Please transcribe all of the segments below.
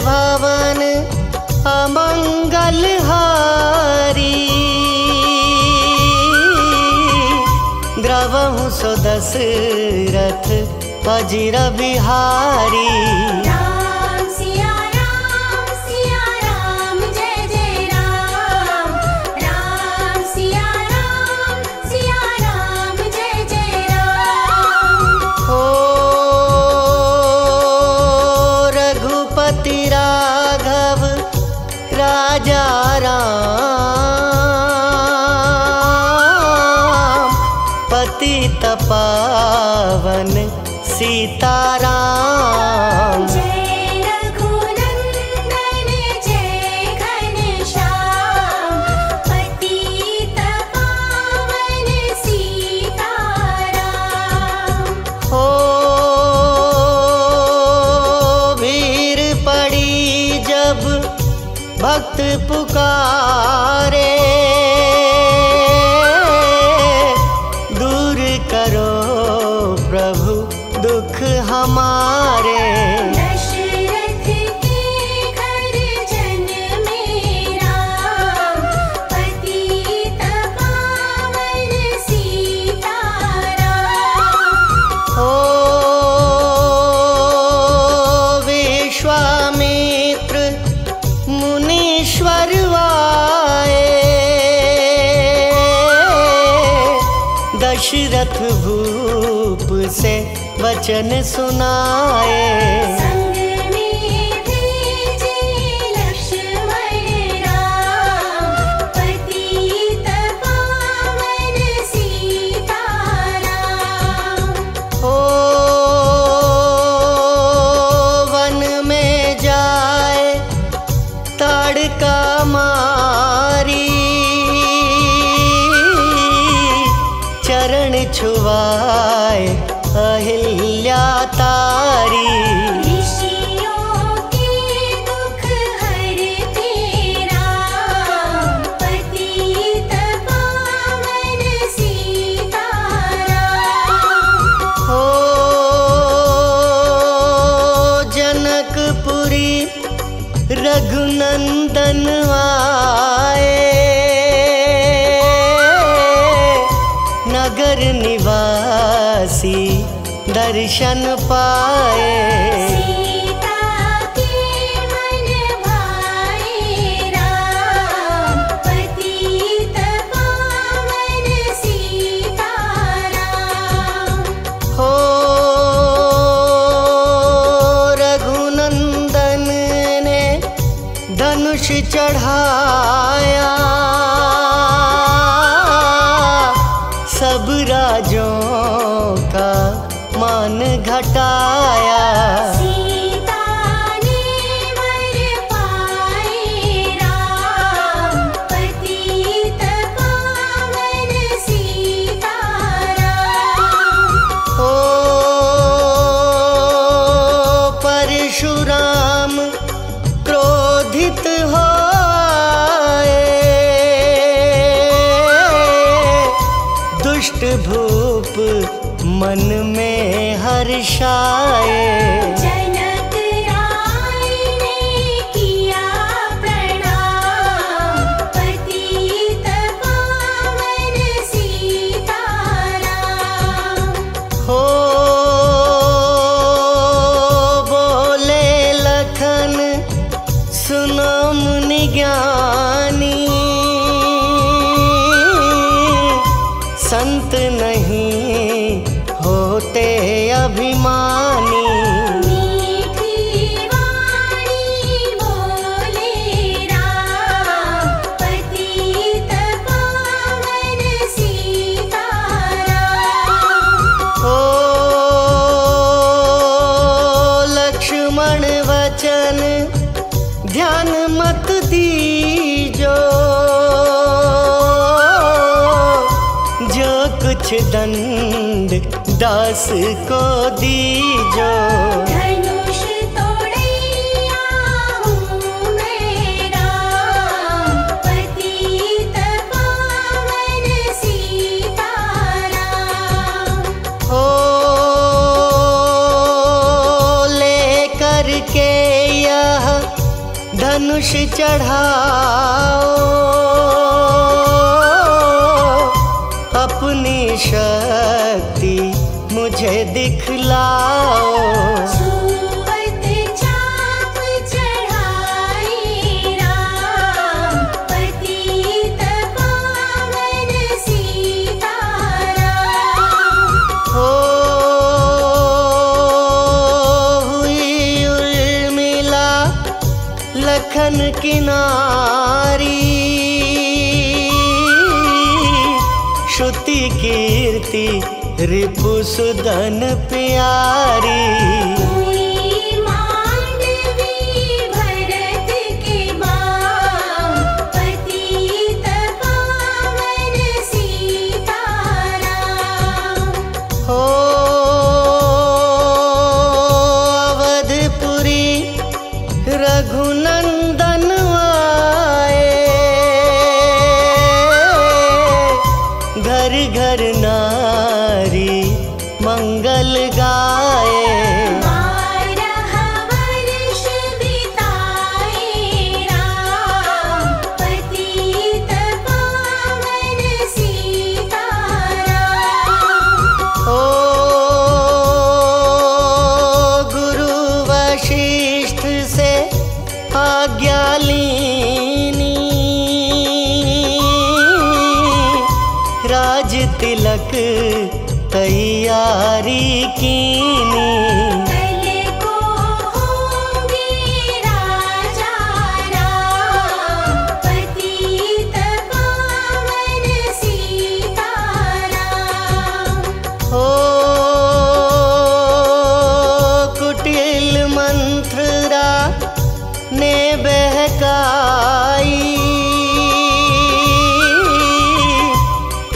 भवन अमंगल हारी। द्रवहु सो दशरथ अजिर बिहारी। राम सिया राम जय जय राम। राम सिया राम जय जय राम। ओ रघुपति राघव राजा राम, पतित पावन सीताराम। जय रघुनंदन जय घनश्याम, पतित पावन सीताराम। हो भीड़ पड़ी जब भक्त पुकारे, दूर करो प्रभु दुख हमारे। दशरथ के घर जन मेरा, पतित पावन सीताराम। हो विश्वामित्र मुनीश्वर आए, दशरथ भूप से वचन सुनाए। संग में भेजे लक्ष्मण राम, पतित पावन सीताराम। हो वन में जाए ताड़का मारी, चरण छुआए अहिल्या तारी। ऋषियों के दुख हरते राम, पतित पावन सीताराम। हो जनकपुरी रघुनंदन आए, नगर निवासी दर्शन पाए। सीता के मन भाए राम, पतित पावन सीताराम। हो रघुनंदन ने धनुष चढ़ाया, सब राजों का मान घटाया। सीता ने वर पाए राम, पतित पावन सीताराम। हो परशुराम क्रोधित हो आए, दुष्ट भूप मन में हर्षाए। जनक राय ने किया प्रणाम, पतित पावन सीताराम। हो बोले लखन सुनो मुनि ज्ञानी, संत नहीं होते अभिमानी। मीठी वाणी बोले राम, पतित पावन सीताराम। हो लक्ष्मण वचन ध्यान मत दीजो, जो कुछ दंड दास को दीजो। धनुष तोड़ैया हूँ मैं राम, पतित पावन सीताराम। हो लेकर के यह धनुष चढ़ाओ, अपनी शक्ति मुझे दिखलाओ। सुवत चाप चढ़ाई राम, पतित पावन सीताराम। हो हुई उर्मिला लखन की नारी, श्रुति कीर्ति रिपुसुदन प्यारी। हुई मांडवी भरत के बाम, पतित पावन सीताराम। हो अवधपुरी रघुनंदन आए, घर घर नारी मंगल गाए। 12 वर्ष बिताए राम, पतित पावन सीताराम। हो गुरु वशिष्ठ से आज्ञा लीनी, राज तिलक तैयारी कीनी। कल को होंगे राजा राम, पतित पावन सीताराम। हो कुटिल मंत्रा ने बहकाई,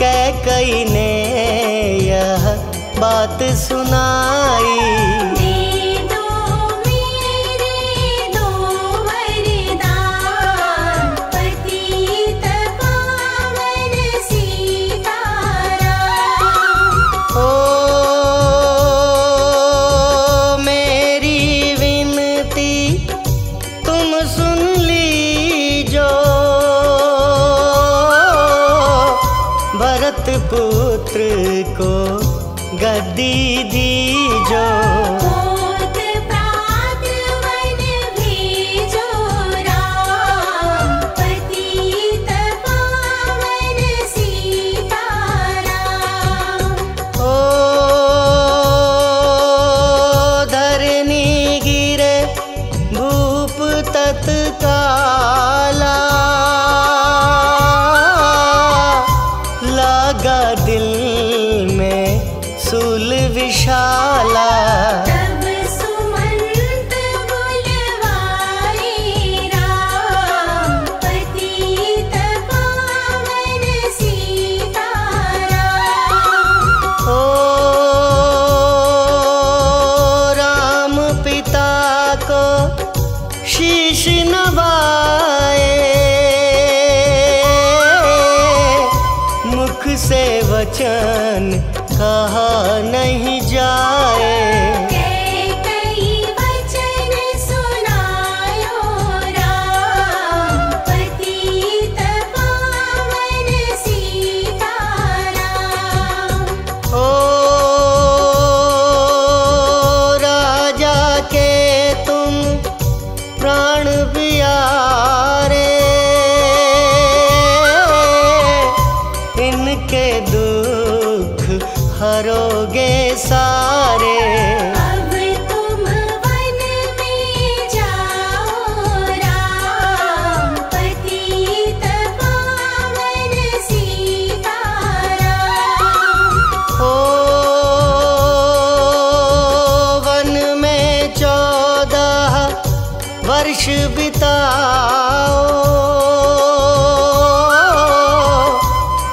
कैकई ने यह बात सुनाई। दे दो मेरे दो वरदान, पतित पावन सीताराम। हो मेरी विनती तुम सुन लीजो, भरत पुत्र को गद्दी दीजो। होत प्रात वन भेजो राम, पतित पावन सीताराम। हो धरनी गिरे भूप तत्काला, लगा दिल में सूल विशाला। तब सुमंत बुलवाए राम, पतित पावन सीताराम। हो राम पिता को शीश नवाए, मुख से वचन कहा नहीं जाए। कई वचन सुनायो राम, पतित पावन सीताराम। ओ राजा के तुम प्राण प्यारे, इनके दुख हरोगे सारे। अब तुम वन में जाओ राम, पतित पावन सीताराम। हो वन में 14 वर्ष बिताओ,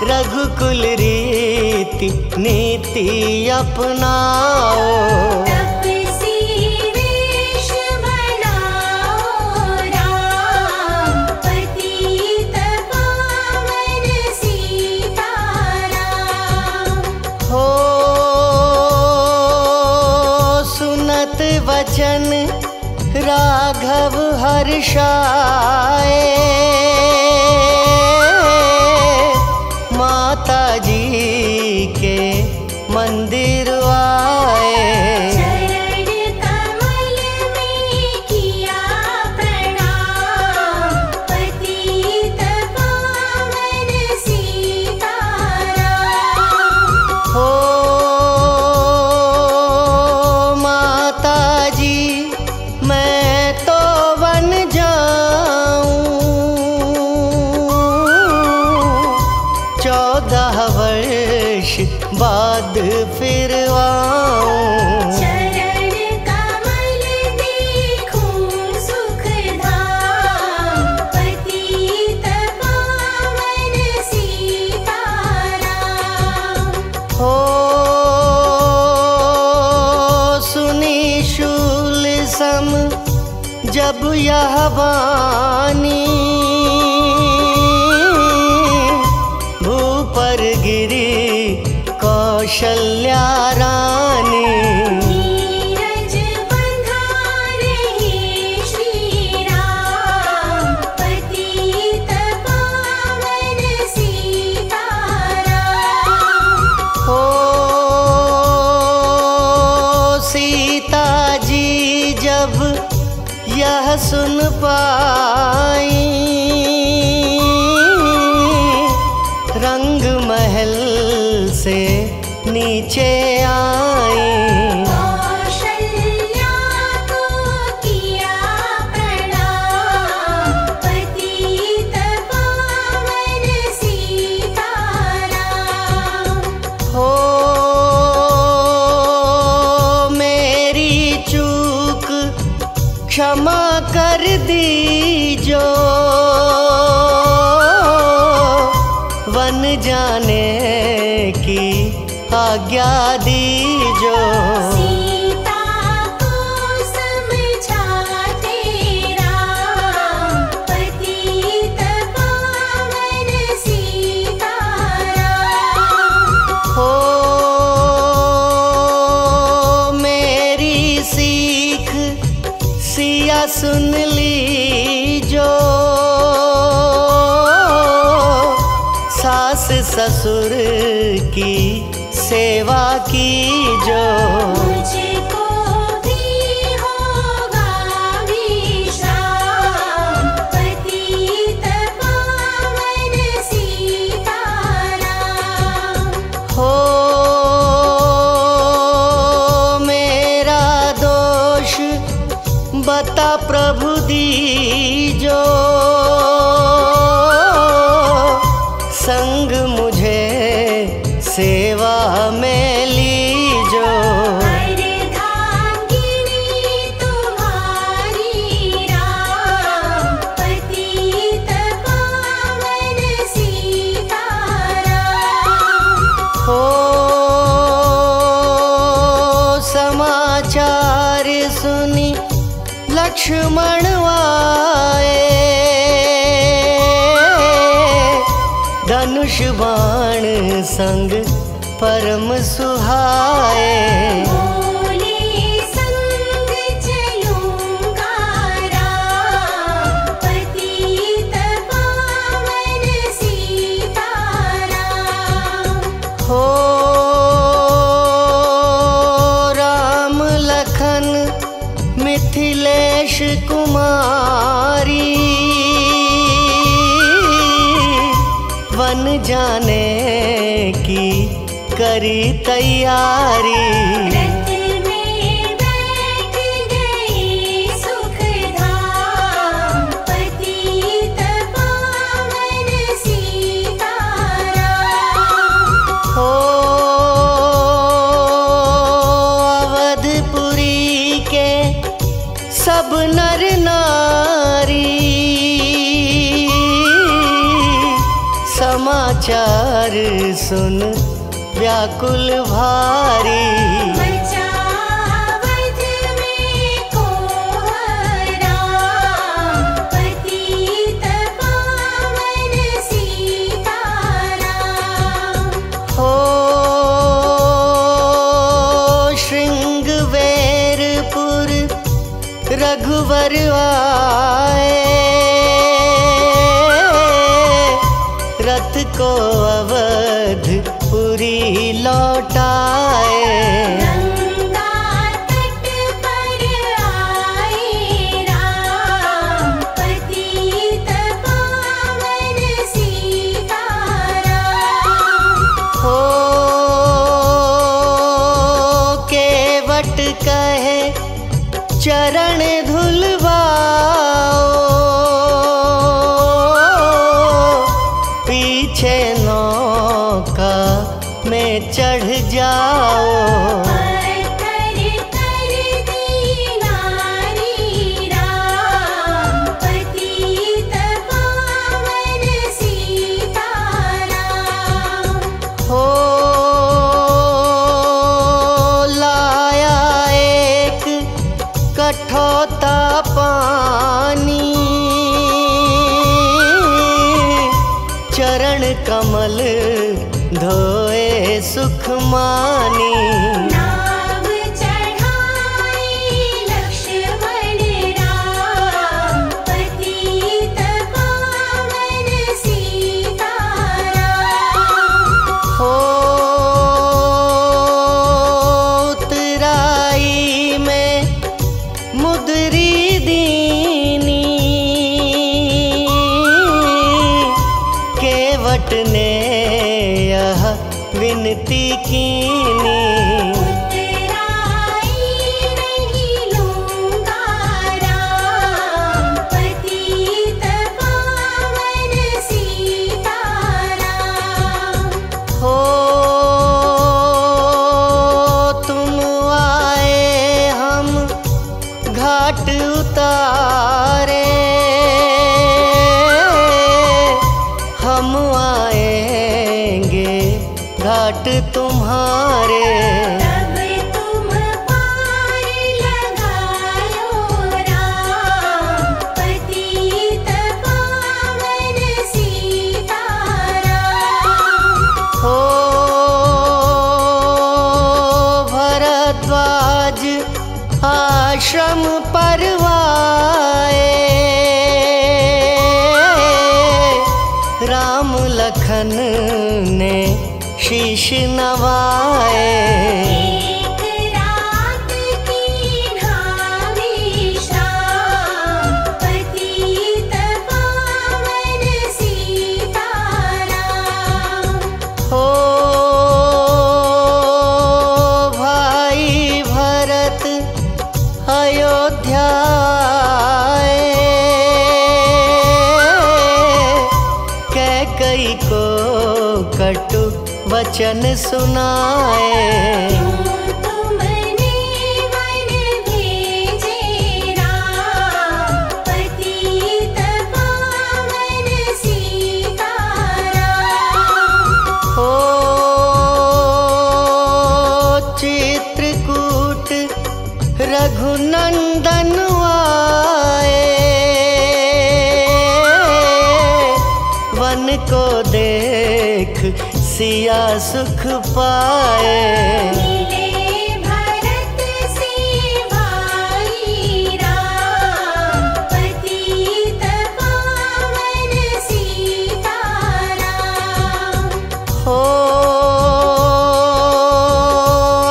रघुकुल रीति नीति अपनाओ। तपसी वेश बनाओ राम, पतित पावन सीताराम। हो सुनत वचन राघव हर्षाए, माता जी के मंदिर आए। चरण कमल में किया प्रणाम, पतित पावन सीताराम। हो माता जी मैं तो बन जाऊं, 14 वर्ष बाद फिर आऊं। चरण कमल देखूं सुखधाम, पतित पावन सीताराम। हो सुनी शूल सम जब यह वाणी, भूपर गिरी कौशल्या रानी। नीरज बंधा रहे श्री राम, पतित पावन सीताराम। हो सीता जी जब यह सुन पाई, रंग महल से नीचे आई। कौशल्या को किया प्रणाम, पतित पावन सीताराम। हो मेरी चूक क्षमा कर दीजो, वन जाने की आज्ञा दीजो। सीता को समझाते राम, पतित पावन सीताराम। हो मेरी सीख सिया सुन लीजो, सास ससुर की सेवा कीजो। मुझको भी होगा विश्राम, पतित पावन सीताराम। हो मेरा दोष बता प्रभु दीजो, संग मुझे सेवा में लीजो। अर्धांगिनी तुम्हारी राम, पतित पावन सीताराम। हो समाचार सुनी लक्ष्मण आए, धनुष बाण संग परम सुहाए। बोले संग चलूंगा राम, पतित पावन सीताराम। हो राम लखन मिथिलेश कुमारी, वन जाने की करी तैयारी। रथ में बैठ गए सुखधाम, पतित पावन सीताराम। हो अवधपुरी के सब नर नारी, समाचार सुन व्याकुल भारी। मचावध में कोहराम, पतित पावन सीताराम। हो शृंगवेरपुर रघुवर में चढ़ जाओ। पत्थर कर दी नारी राम, पतित पावन सीताराम। हो लाया एक कठौता पानी, चरण कमल धोए सुख मानी। नाव चढ़ाई लक्ष्मण राम, पतित पावन सीताराम। हो उतराई में मुदरी दीनी, केवट ने यह विनती कीनी। उतराई नहीं लूंगा राम, पतित पावन सीताराम। हो तुम आए हम घाट उतारे, हम आएंगे घाट तुम्हारे। तब तुम पार लगायो राम, पतित पावन सीताराम। हो भरद्वाज आश्रम परवाए, राम लखन ने शीश नवाए। एक रात की ढावी शाम, पतित पावन सीताराम। हो भाई भरत अयोध्या आए, कैकई को कटु वचन सुनाए। तुमने वन भेजे राम, पतित पावन सीताराम। हो चित्रकूट रघुनंदन आए, वन को देख सिया सुख पाए। मिले भरत से भाई राम, पतित पावन सीताराम। हो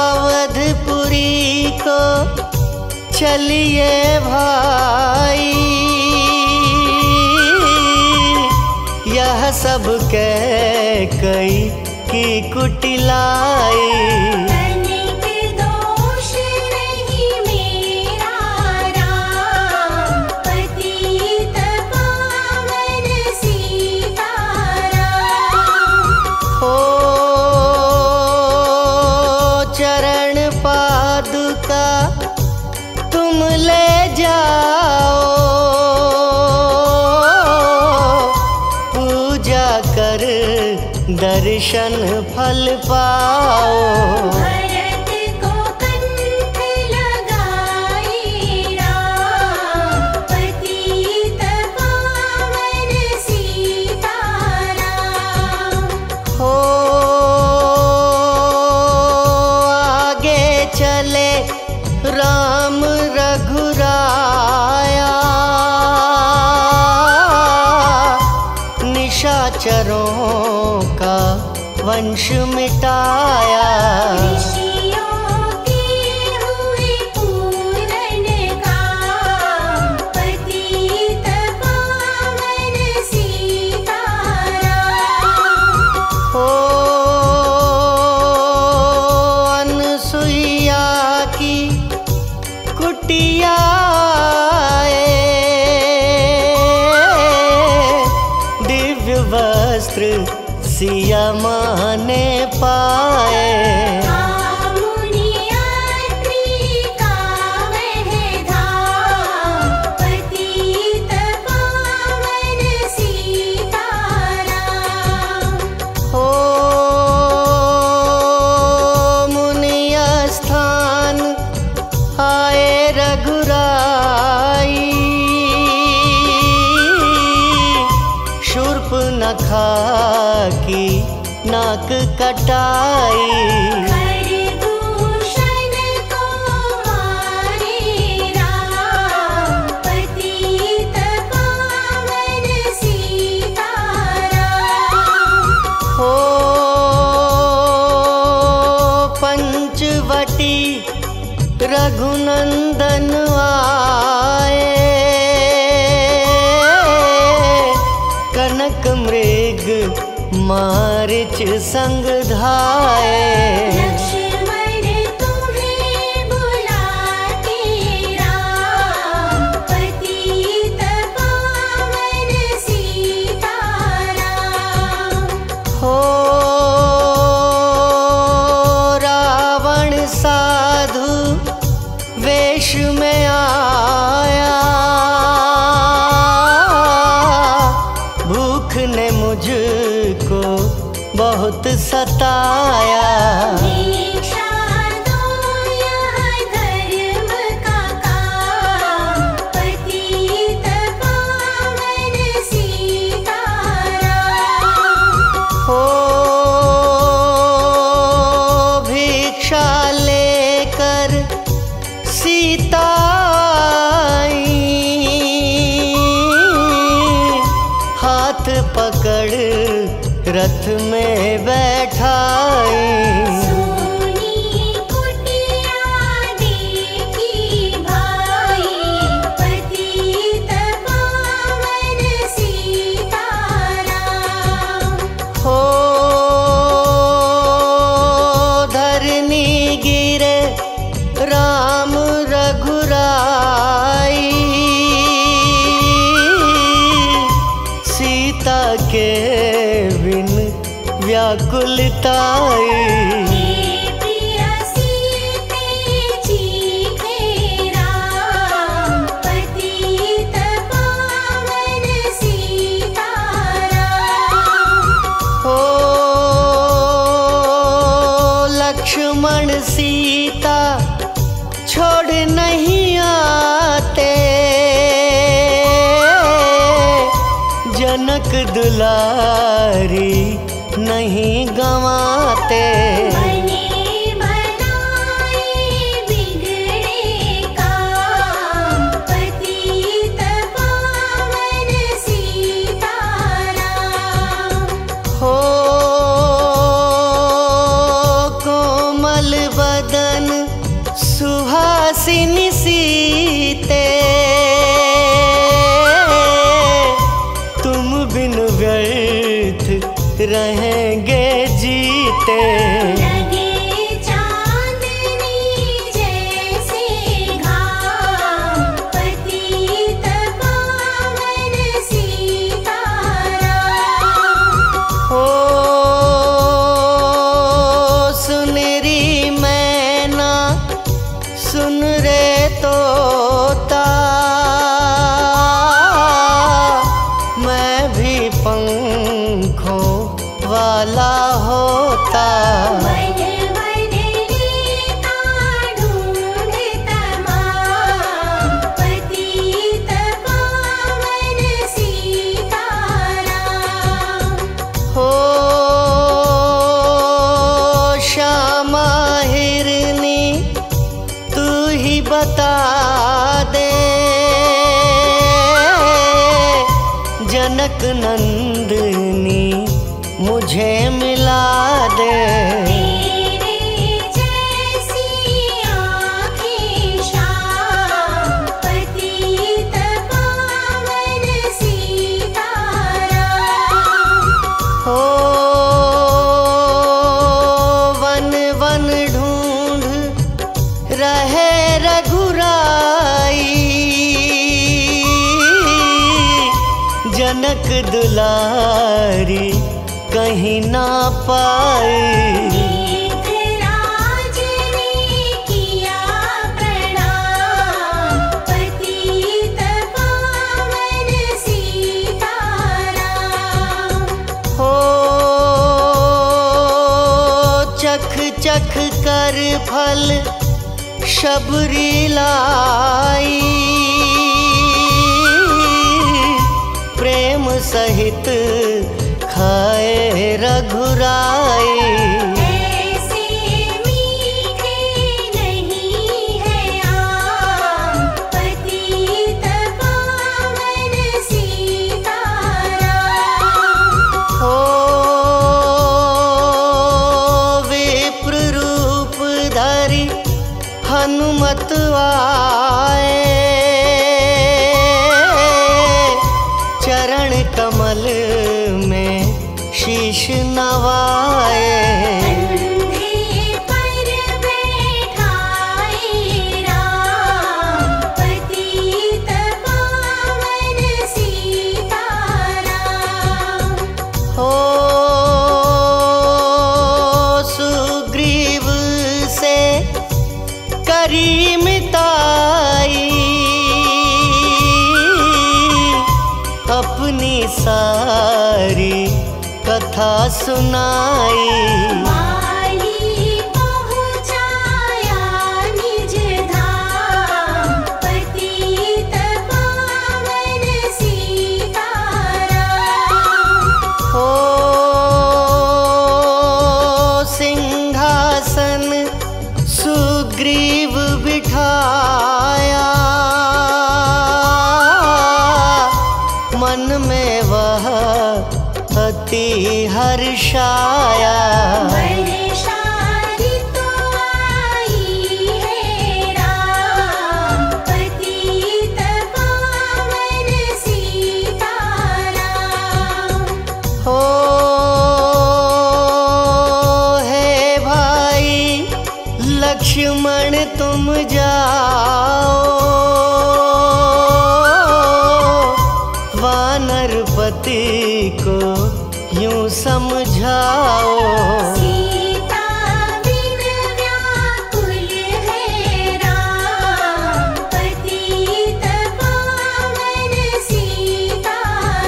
अवधपुरी को चलिए भाई, यह सब कैकई की कुटिलाई। तनिक दोष नहीं मेरा राम, पतित पावन सीताराम। हो चरण पादुका तुम ले जाओ, पूजा कर दर्शन फल पाओ। भरत को कंठ लगाई राम, पतित पावन सीताराम। हो आगे चले राम रघुराया, निशाचरों का वंश मिटाया। ऋषियों के हुए पूरन काम, पतित पावन सीताराम। हो अनसुईया की कुटिया सिया माने पाए। की नाक कटाई खरदूषण को मारे राम, पतित पावन सीताराम। हो पंचवटी रघुनंदन आए, कनक मृग मारिच संग धाए। लक्ष्मण तुम्हें बुलाते राम, पतित पावन सीताराम। हो रावण साधु वेश में आया, भूख ने मुझको बहुत सताया। भिक्षा दो यह धर्म का काम, पतित पावन सीताराम। हो भिक्षा लेकर सीता आई, हाथ पकड़ रथ में बैठाई। सोनी कुटिया देखी भाई, पतित पावन सीताराम। हो धरनी गिरे राम रघुराई, सीता के बिन व्याकुलताई। हे प्रिय सीते चीखे राम, पतित पावन सीताराम। हो लक्ष्मण सीता छोड़ नहीं आते, जनक दुलारी नहीं गंवाते। बने बनाए बिगड़े काम, पतित पावन सीताराम। हो कोमल बदन सुहासिनी सीते, तुम बिन व्यर्थ रहेंगे जीते। लगे चांदनी जैसे घाम, पतित पावन सीताराम। हो सुनरी मैना सुन रे तोता, मैं भी पंखों वाला होता। मन मन लेता ढूंढ तमाम, पतित पावन सीताराम। हो श्यामा हिरनी तू ही बता दे, जनक नंदिनी मुझे मिला दे। तेरे जैसी आँखें श्याम, पतित पावन सीताराम। हो वन वन ढूंढ रहे रघुराई, जनक दुलारी कहीं ना पाई। गीतराज ने किया प्रणाम, पतित पावन सीताराम। हो चख चख कर फल शबरी लाई, प्रेम सहित खाए रघुराई। ऐसे मीठे नहीं है आम, पतित पावन सीताराम। हो विप्र रूप धरि हनुमत आए, चरण कमल में शीश नवाए। कंधे पर बैठाए राम, पतित पावन सीताराम। हो सुग्रीव से करी मिताई, अपनी सारी कथा सुनाई। माली पहुँचाया निज धाम, पतित पावन सीताराम। हो सिंहासन सुग्रीव बिठाया, मन में वह अति हर्षाया। वर्षा ऋतु आई है राम, पतित पावन सीताराम। हो हे भाई लक्ष्मण तुम जाओ, वानरपति को यूं समझाओ। सीता बिन व्याकुल है राम, पतित पावन सीताराम।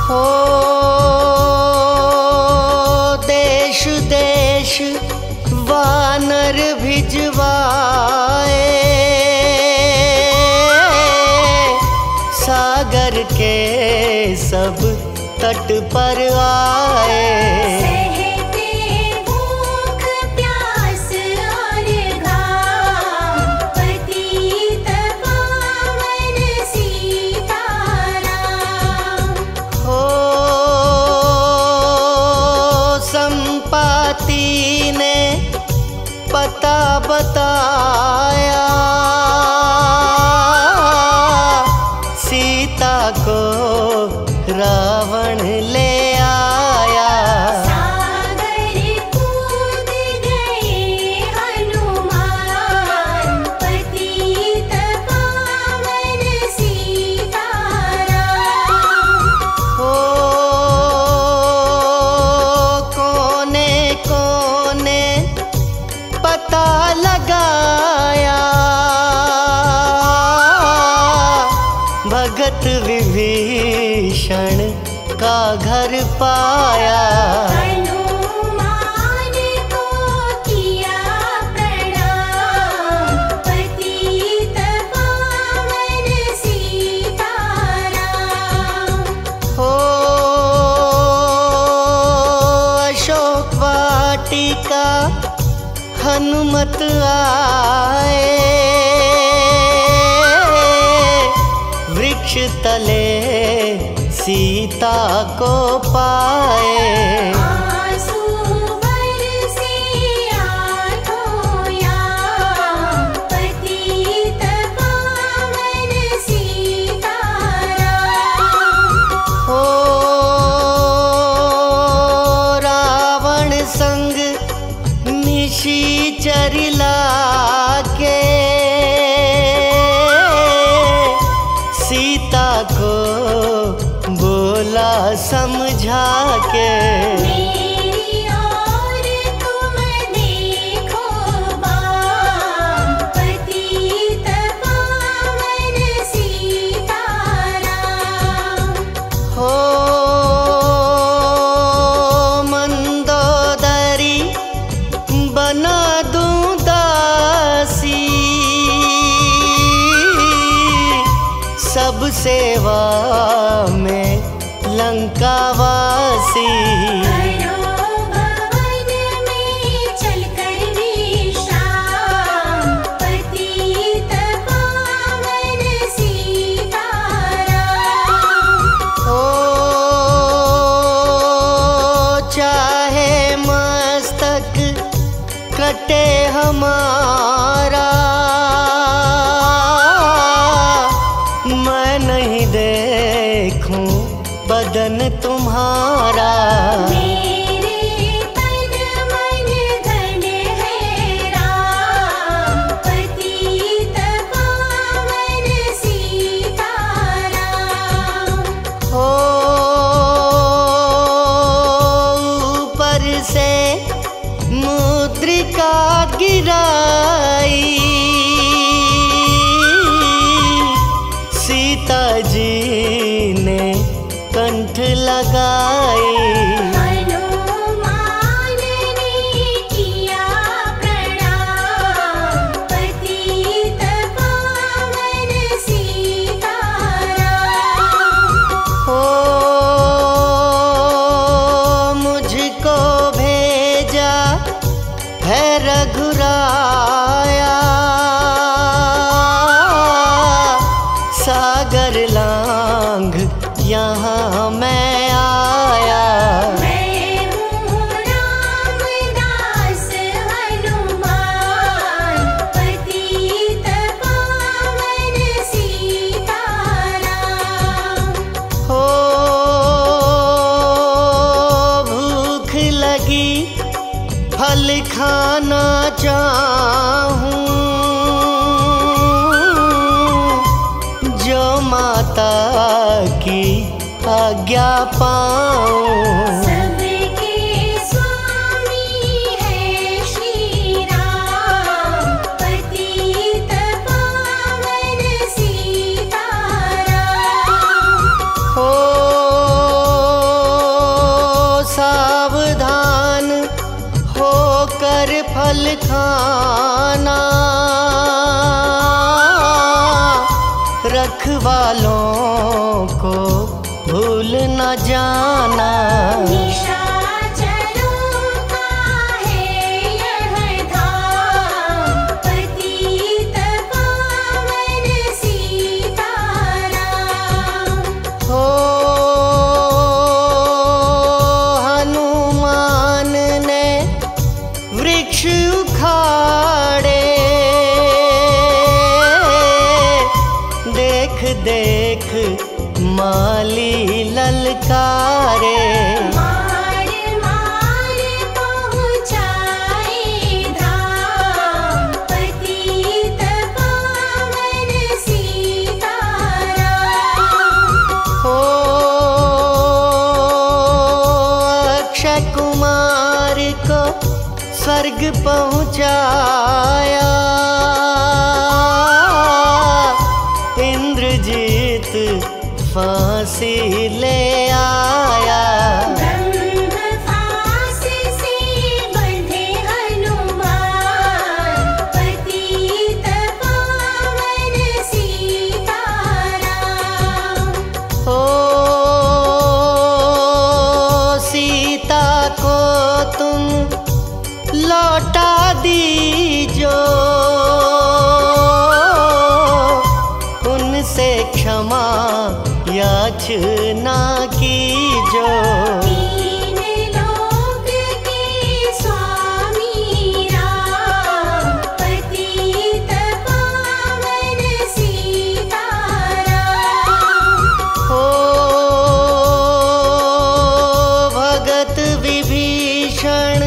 हो देश देश वानर भिजवाए, सागर के सब तट पर आए। सहते भूख प्यास और घाम, पतित पावन सीताराम। हो संपाति ने पता बताया, सीता को रावण ले आया। सागर कूद गए हनुमान, पतित पावन सीताराम। हो कोने कोने पता लगाया, भगत विभीषण का घर पाया। हनुमान को किया प्रणाम, पतित पावन सीताराम। हो अशोक वाटिका हनुमत आए, वृक्ष तले सीता को पाए। आंसू बरसे आँखों याम, पतित पावन सीताराम। हो रावण संग निशाचर लाके, सीता को बोला समझा के। मेरी ओर तुम देखो बाम, पतित पावन सीताराम। हो मंदोदरी बना दूं दासी, सब सेवा में लंकावासी। करो भवन में चलकर विश्राम, पतित पावन सीताराम। हो चाहे मस्तक कटे हमारा, मैं नहीं देखूं बदन तुम्हारा। मेरे तन मन धन है राम, पतित पावन सीताराम। हो ऊपर से मुद्रिका गिराई, सीता जी ने कंठ लगाई। हनुमान ने किया प्रणाम, पतित पावन सीताराम। हो मुझको भेजा है रघुराया, सागर लांघ यहाँ मैं आया। मैं हूँ रामदास हनुमान, पतित पावन सीताराम। हो भूख लगी फल खाना चाहूं, जो माता की आज्ञा पाऊं। सबके स्वामी है श्री राम, पतित पावन सीताराम। हो सावधान होकर फल खाना, रखवालों को भूल न जाना। निशाचरों का है यह धाम, पतित पावन सीताराम। हो हनुमान ने वृक्ष उखाड़े, देख देख माली ललकारे। मार मार पहुँचाए धाम, पतित पावन सीताराम। हो अक्षय कुमार को स्वर्ग पहुँचाया, इंद्रजीत फांसी ले आया। ब्रह्म फांस से बंधे हनुमान, पतित पावन सीताराम। हो सीता को तुम लौटा दीजो, उनसे क्षमा याचना कीजो। तीन लोक के स्वामी राम, पतित पावन सीताराम। हो भगत विभीषण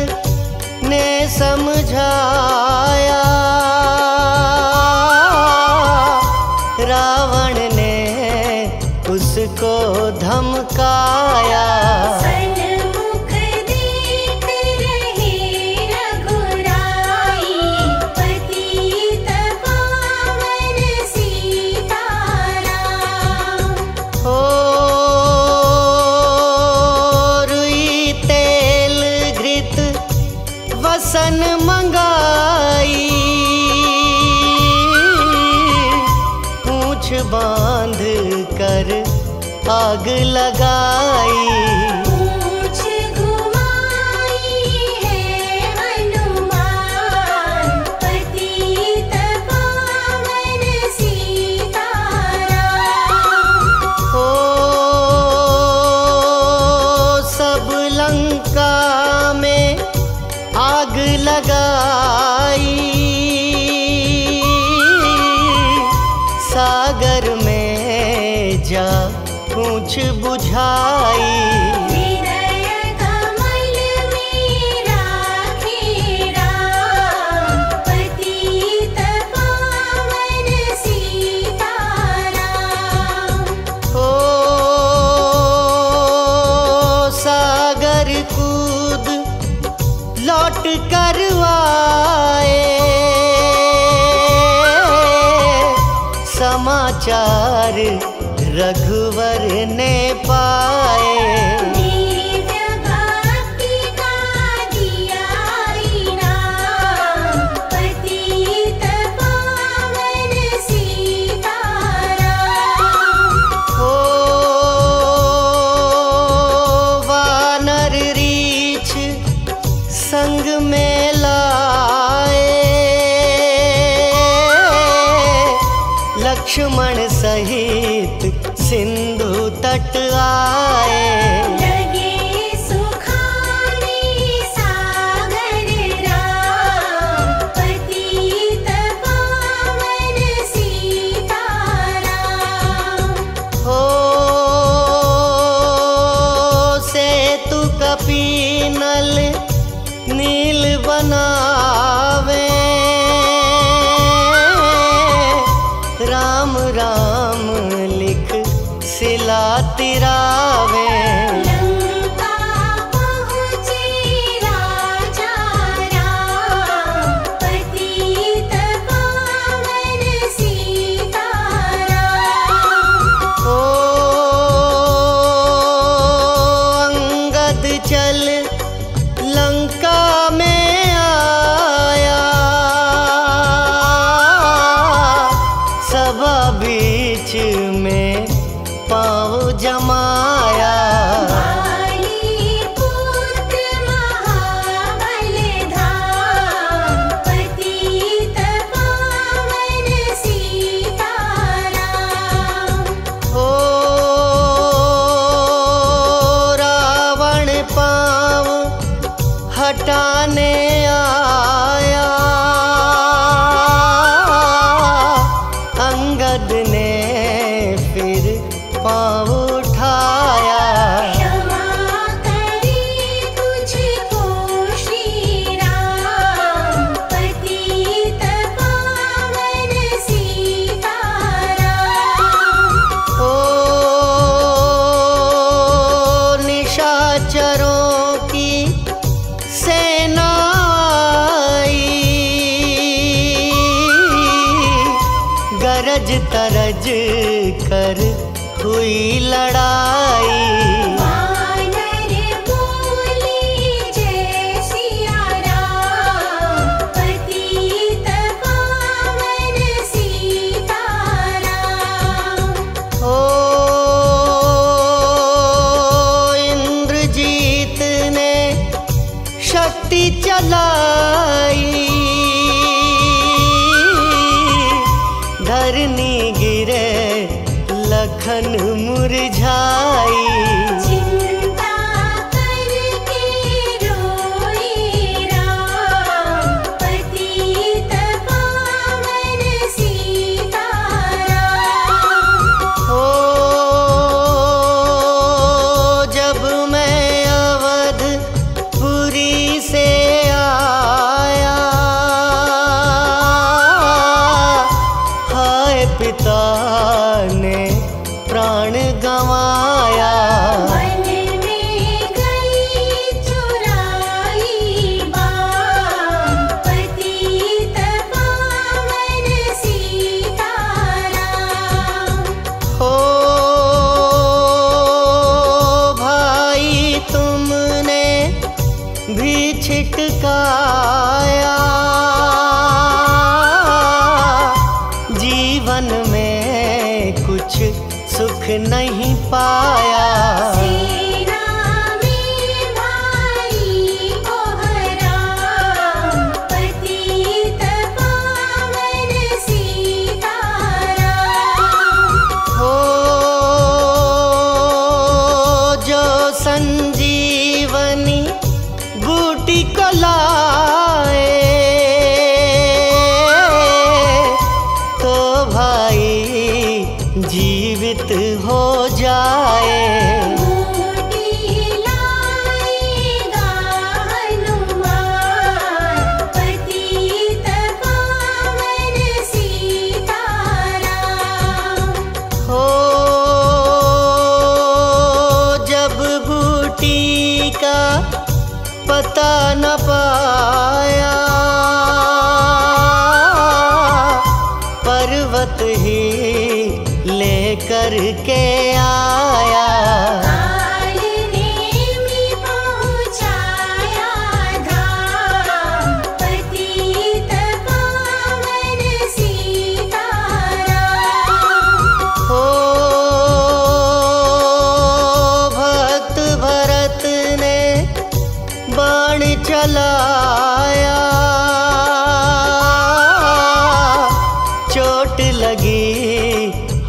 ने समझाया, रावण ने उसको को धमकाया। सन्मुख देख रहे रघुराई, पतित पावन सीताराम। ओ रुई तेल घृत वसन मंगाई, पूंछ बांध कर आग लगाई। पूंछ घुमाई है हनुमान, पतित पावन सीताराम। ओ सब लंका में आग लगाई, सागर में जा पूंछ बुझाई। हृदय कमल में राखे राम, पतित पावन सीताराम। ओ सागर कूद लौट कर आए, समाचार रघुवर ने पाए। दिव्य भक्ति का दिया इनाम, पतित पावन सीताराम। ओ वानर रीछ संग में लाए, लक्ष्मण सहित सिंधु तट आए। लगे सुखाने सागर राम, पतित पावन सीताराम। हो सेतु कपीनल नील बनावे, राम राम लिख सिला तिरावे। लंका पहुँचे राजा राम, पतित पावन सीताराम। ओ अंगद चल लंका में आया, सभा बीच में पाँव जमाया। वाली पुत्र महाबल धाम, पतित पावन सीताराम। ओ रावण पाँव हटाने आया, अंगद ने फिर पाँव उठाया। क्षमा करे तुझको श्री राम, पतित पावन सीताराम। ओ निशाचरों की सेना आई, गरज तरज कर हुई लड़ाई। वानर बोले जय सिया राम, पतित पावन सीताराम। ओ इंद्रजीत ने शक्ति चलाई, धरनी गिरे लखन मुरझाई। चिंता करके रोए राम, पतित पावन सीताराम। ओ जब मैं अवधपुरी से आया, हाय पिता ने प्राण गंवाया। काया, जीवन में कुछ सुख नहीं पाया। सेना में भाई को हराम, पतित पावन सीताराम। हो जो संजीवनी बूटी को लाए, तो भाई जीवित हो जाए। बूटी लाएगा हनुमान, पतित पावन सीताराम। हो जब बूटी का पता न पाया, पर्वत ही लेकर के आया। काल नेमि पहुँचाया धाम, पतित पावन सीताराम। हो भक्त भरत ने बाण चलाया, चोट लगी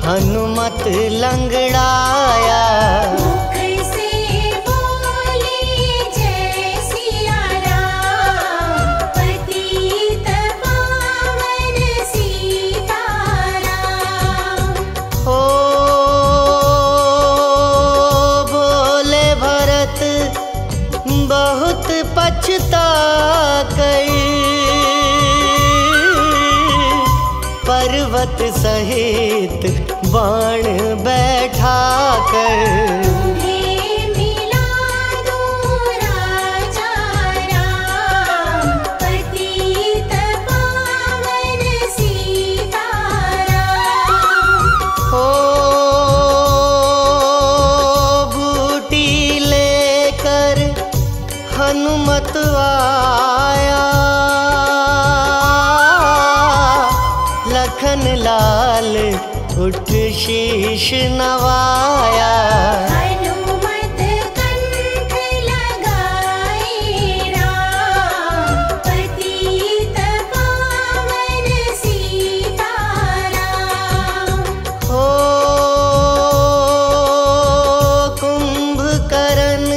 हनुमत लंगड़ाया। मुख से बोले जय सिया राम, पतित पावन सीताराम। हो बोले भरत बहुत पछता कर, पर्वत सहित बाण बैठा कर। तुम्हें मिला दूं राजा राम, पतित पावन सीताराम। हो बूटी लेकर हनुमत आया, लखन लाल उठ शीश नवाया। हनुमत कंठ लगाए राम, पतित पावन सीताराम। हो कुंभकर्ण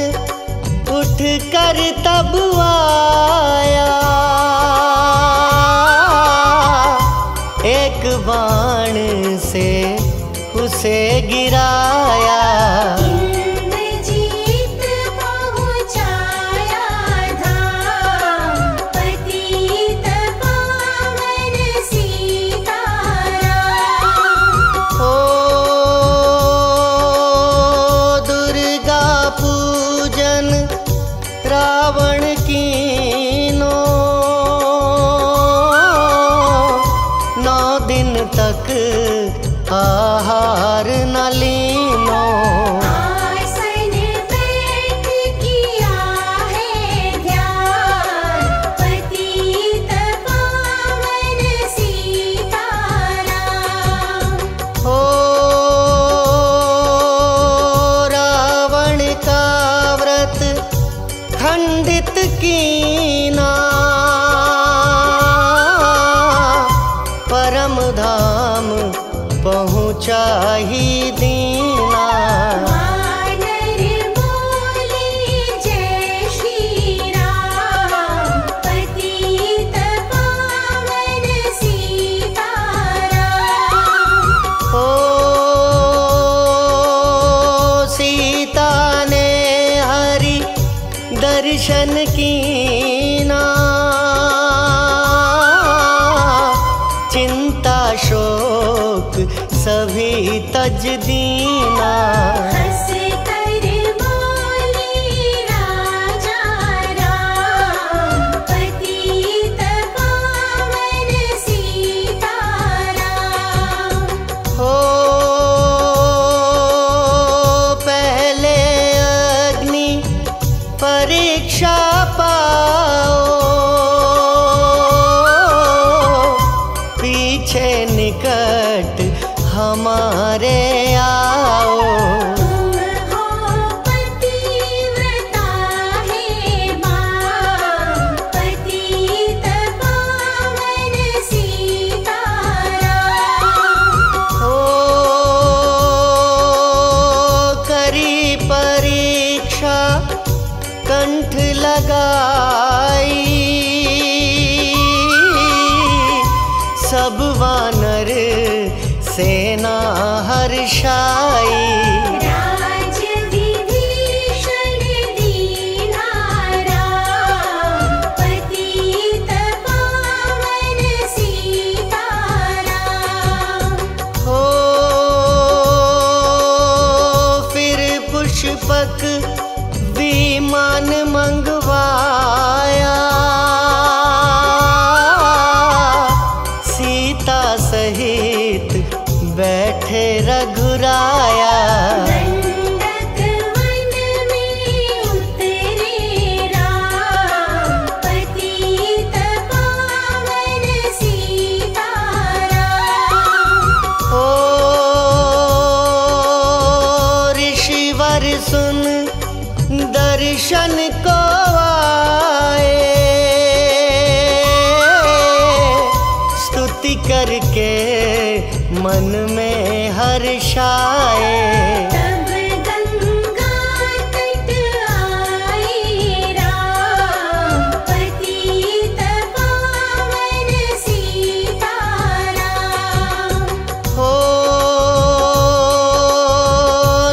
उठ कर तब आया, एक बाण से उसे गिराया। इंद्रजीत पहुँचाया धाम, पतित पावन सीताराम। हो दुर्गा पूजन रावण कीनो, 9 दिन तक आहार न लीनो। आसन बैठ किया है ध्यान, पतित पावन सीताराम। हो रावण का व्रत खंडित कीना, परम धाम पहुँचा ही दीना। वानर बोले जय श्री राम, पतित पावन सीताराम। हो सीता ने हरि दर्शन कीना, चिंता शोक सभी तज दीना। हंस कर बोले राजा राम, पतित पावन सीताराम। हो पहले अग्नि परीक्षा पा कंठ लगाई, सब वानर सेना हर्षाई। राज विभीषण दीना राम, पतित पावन सीताराम। हो फिर पुष्पक विमान मंगवाया, सीता सहित बैठे रघुराया। दंडक वन में उतरे राम, पतित पावन सीताराम। ओ ऋषिवर सुन दर्शन को आए, स्तुति करके मन में हर्षाए। तब गंगा तट आए राम, पतित पावन सीताराम। हो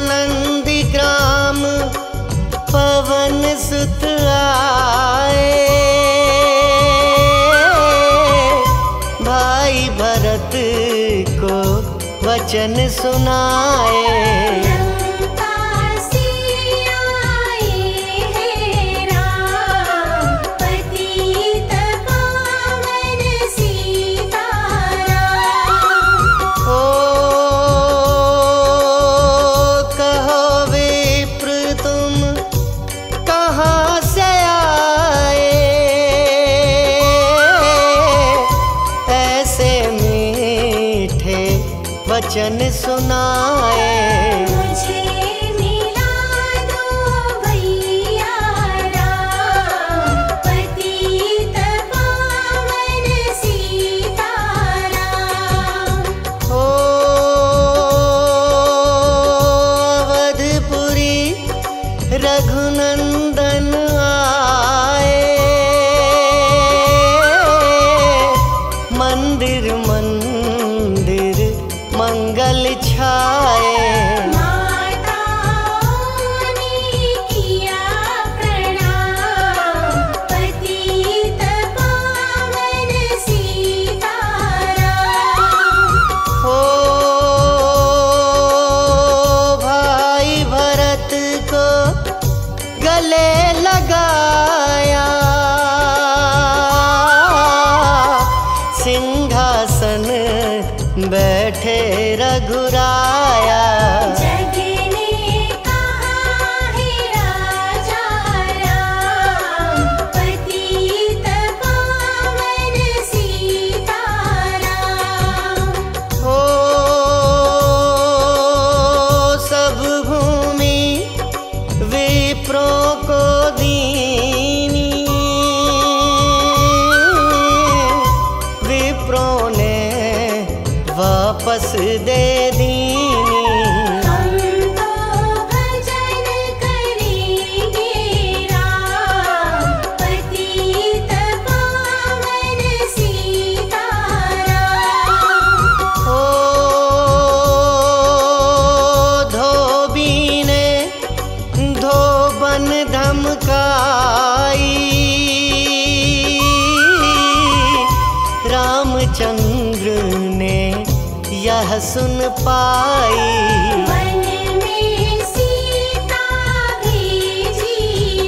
नंदीग्राम पवन सुत आए, भाई भरत को वचन सुनाए। लंका से आए हैं राम, पतित पावन सीताराम। ओ कहो विप्र तुम कहाँ से आए, ऐसे मीठे वचन सुनाए। मुझे मिला दो भैया राम, पतित पावन सीताराम। हो अवधपुरी रघुनंदन आए, मंदिर मंदिर मंगल छाए। माताओं ने किया प्रणाम, पतित पावन सीताराम। हो भाई भरत को गले लगाया, सिंहासन बैठे रघुराया। जग ने कहा है राजा राम, पतित पावन सीताराम। हो सब भूमि विप्रों को दीनी, विप्रों ने वापस दे दीनी। हम तो भजन करेंगे राम, पतित पावन सीताराम। हो धोबी ने धोबन धमकाई, रामचंद्र ने यह सुन पाई। वन में सीता भेजी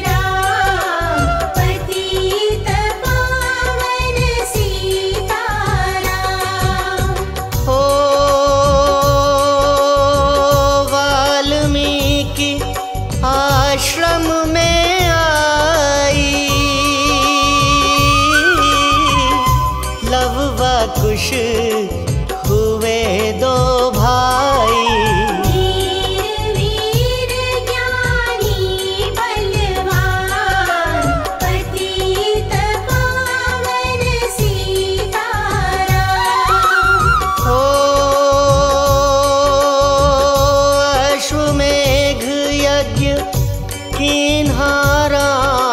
राम, पतित पावन सीताराम। हो वाल्मीकि आश्रम में आई, लव व कुश हुए दो भाई। वीर वीर ज्ञानी बलवान, पतित पावन सीताराम। हो अश्वमेघ यज्ञ किन्हा राम,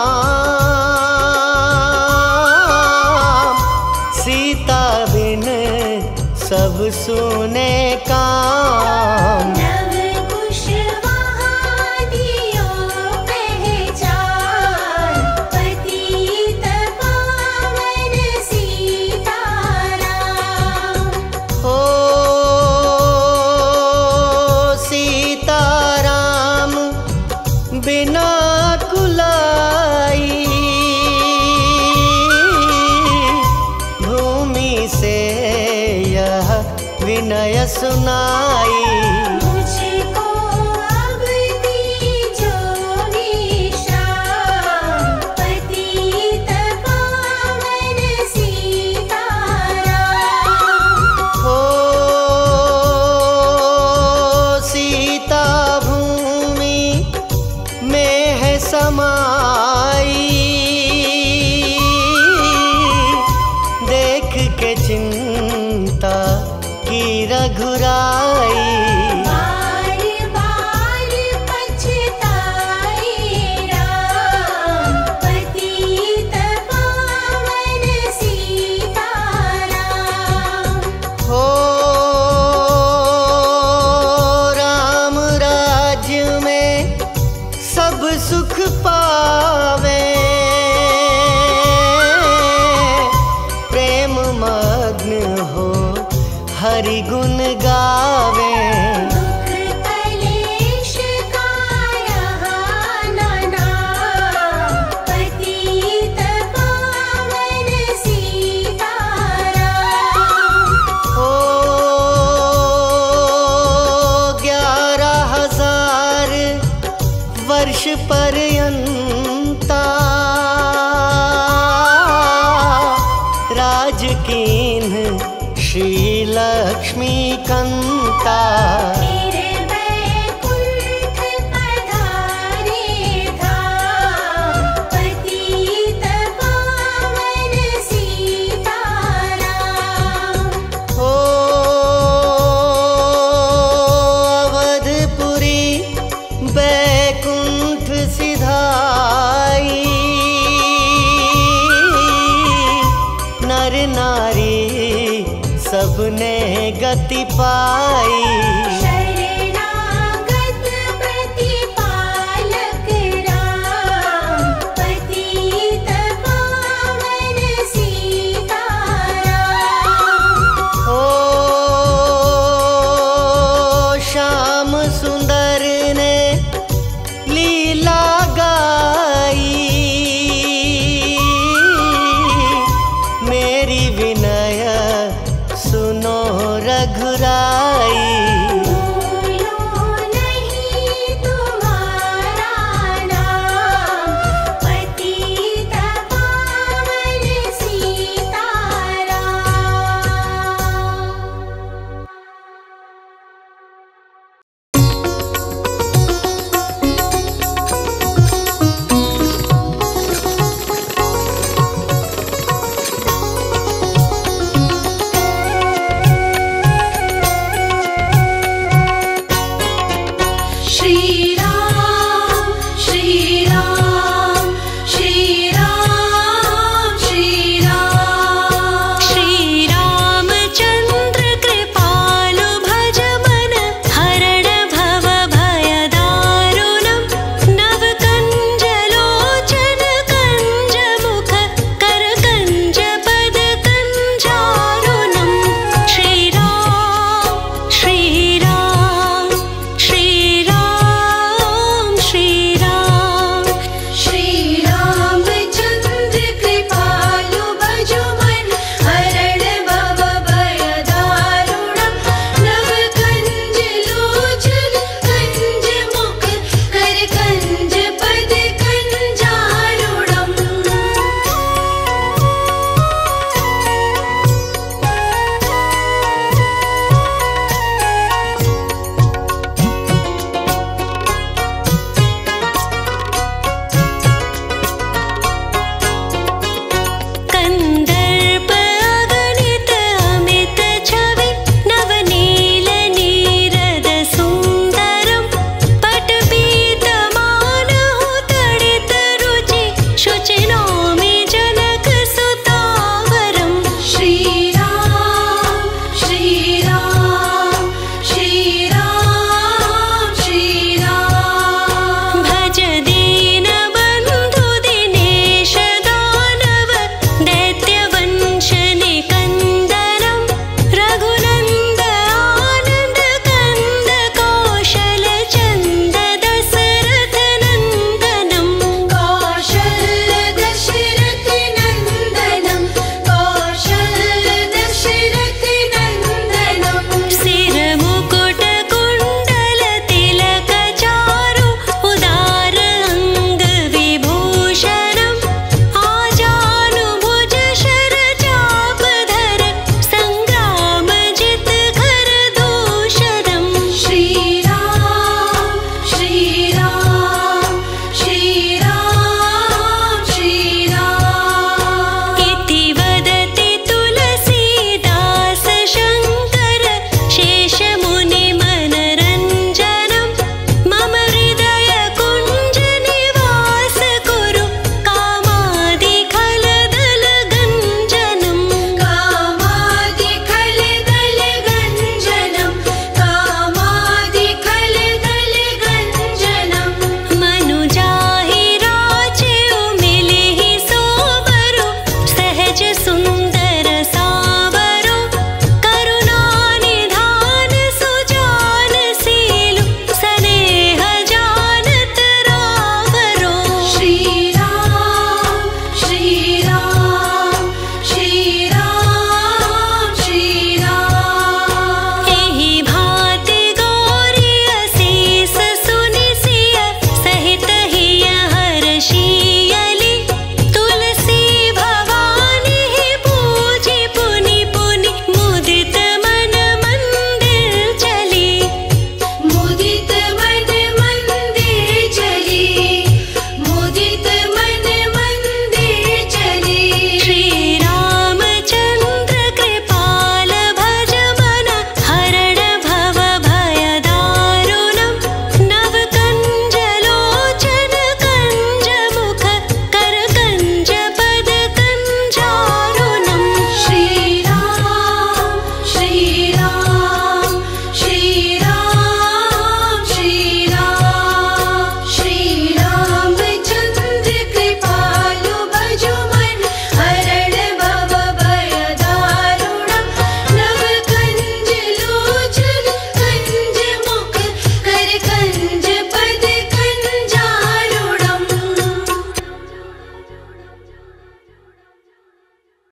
पावे, प्रेम मग्न हो हरि गुण गावे। दुख कलेश का रहा न नाम, पतित पावन सीताराम। ओ 11,000 वर्ष पर्यंता राज कीन्ह श्री लक्ष्मी कंता। फिर वैकुंठ पधारे धाम, पतित पावन सीताराम। ओ अवधपुरी बैकुंठ सिधाई, नर नारी सबने गति पाई।